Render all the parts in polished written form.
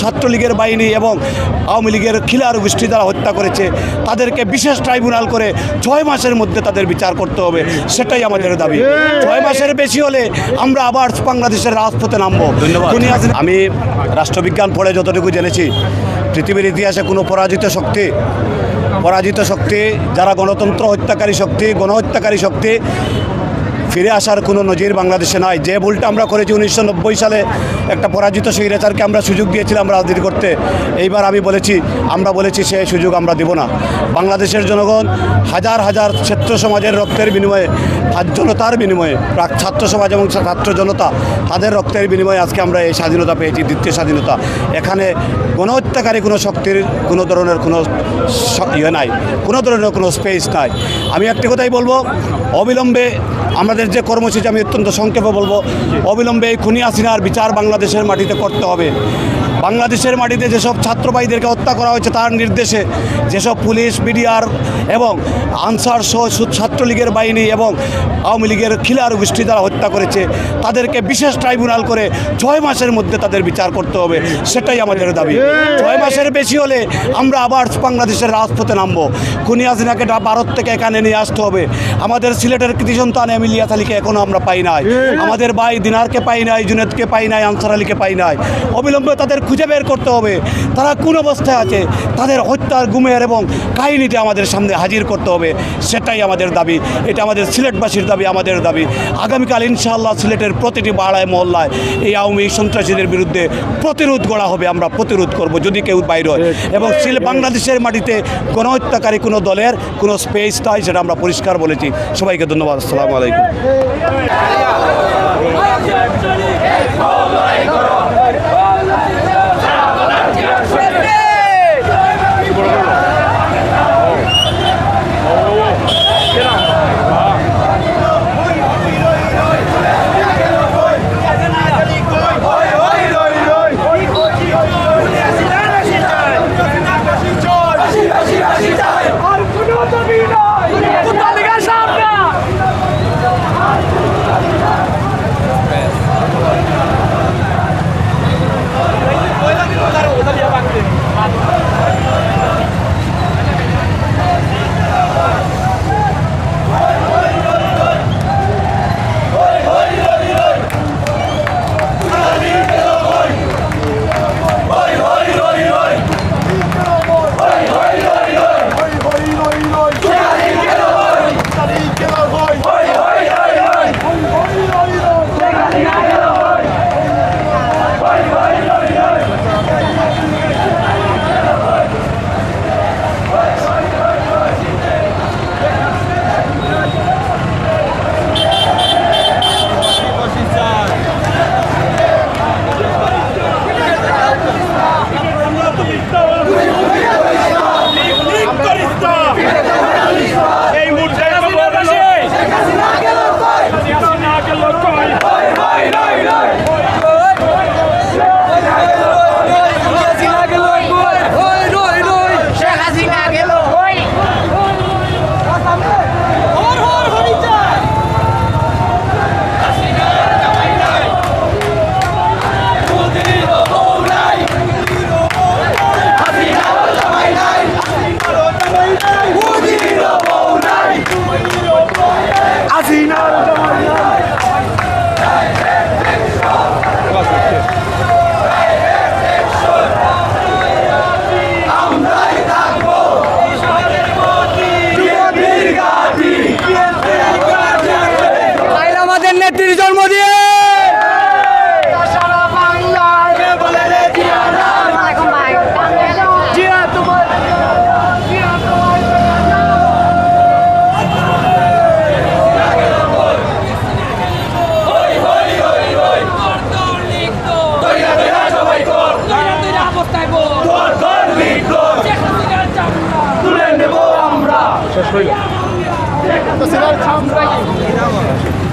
ছাত্রলীগের বাহিনী এবং আওয়ামী লীগের খিলার গোষ্ঠী দ্বারা হত্যা করেছে তাদেরকে বিশেষ ট্রাইব্যুনাল করে 6 মাসের মধ্যে তাদের বিচার করতে হবে, সেটাই আমাদের দাবি। 6 মাসের বেশি হলে আমরা আবার বাংলাদেশের রাজপথে নামবো। ধন্যবাদ। আমি রাষ্ট্রবিজ্ঞান পড়ে যতটুকু জেনেছি, পৃথিবীর ইতিহাসে কোনো পরাজিত শক্তি যারা গণতন্ত্র হত্যাকারী শক্তি, গণহত্যাকারী শক্তি ফিরে আসার কোনো নজির বাংলাদেশে নাই। যে ভুলটা আমরা করেছি 1990 সালে একটা পরাজিত স্বৈরাচারকে আমরা সুযোগ দিয়েছিলাম রাজনীতি করতে, এইবার আমরা বলেছি সেই সুযোগ আমরা দেব না। বাংলাদেশের জনগণ হাজার হাজার ছাত্র সমাজের রক্তের বিনিময়ে, জনতার বিনিময়ে, ছাত্র সমাজ এবং ছাত্র জনতা তাদের রক্তের বিনিময়ে আজকে আমরা এই স্বাধীনতা পেয়েছি, দ্বিতীয় স্বাধীনতা। এখানে গণহত্যাকারী কোনো শক্তির কোনো ধরনের কোনো নাই, কোনো ধরনের কোনো স্পেস নাই। আমি একটি কথাই বলবো, অবিলম্বে আমাদের যে কর্মসূচি, আমি অত্যন্ত সংক্ষেপে বলবো, অবিলম্বে এই খুনি হাসিনার বিচার বাংলাদেশের মাটিতে করতে হবে। বাংলাদেশের মাটিতে যেসব ছাত্র ভাইদেরকে হত্যা করা হয়েছে তার নির্দেশে যেসব পুলিশ, বিডিআর এবং আনসার সহ ছাত্রলীগের বাহিনী এবং আওয়ামী লীগের খিলার গোষ্ঠী দ্বারা হত্যা করেছে তাদেরকে বিশেষ ট্রাইব্যুনাল করে 6 মাসের মধ্যে তাদের বিচার করতে হবে, সেটাই আমাদের দাবি। 6 মাসের বেশি হলে আমরা আবার বাংলাদেশের রাজপথে নামবো। খুনি হাসিনাকে ভারত থেকে এখানে নিয়ে আসতে হবে। আমাদের সিলেটের কৃতি সন্তান ইলিয়াস আলীকে এখনও আমরা পাই নাই, আমাদের ভাই দিনারকে পাই নাই, জুনেদকে পাই নাই, আনসার আলীকে পাই নাই। অবিলম্বে তাদের খুঁজে বের করতে হবে, তারা কোন অবস্থায় আছে, তাদের হত্যার, গুমের এবং কাহিনীটা আমাদের সামনে হাজির করতে হবে, সেটাই আমাদের দাবি। এটা আমাদের সিলেটবাসীর দাবি, আমাদের দাবি। আগামীকাল ইনশাআল্লাহ সিলেটের প্রতিটি পাড়ায় মহল্লায় এই আওয়ামী সন্ত্রাসীদের বিরুদ্ধে প্রতিরোধ গড়া হবে, আমরা প্রতিরোধ করব যদি কেউ বাইরে হয়। এবং বাংলাদেশের মাটিতে গণহত্যাকারী কোনো দলের কোনো স্পেস নয়, সেটা আমরা পরিষ্কার বলেছি। সবাইকে ধন্যবাদ। আসসালামু আলাইকুম।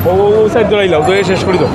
ও সাইড দৌড়াইলাম তো শেষ করি তো।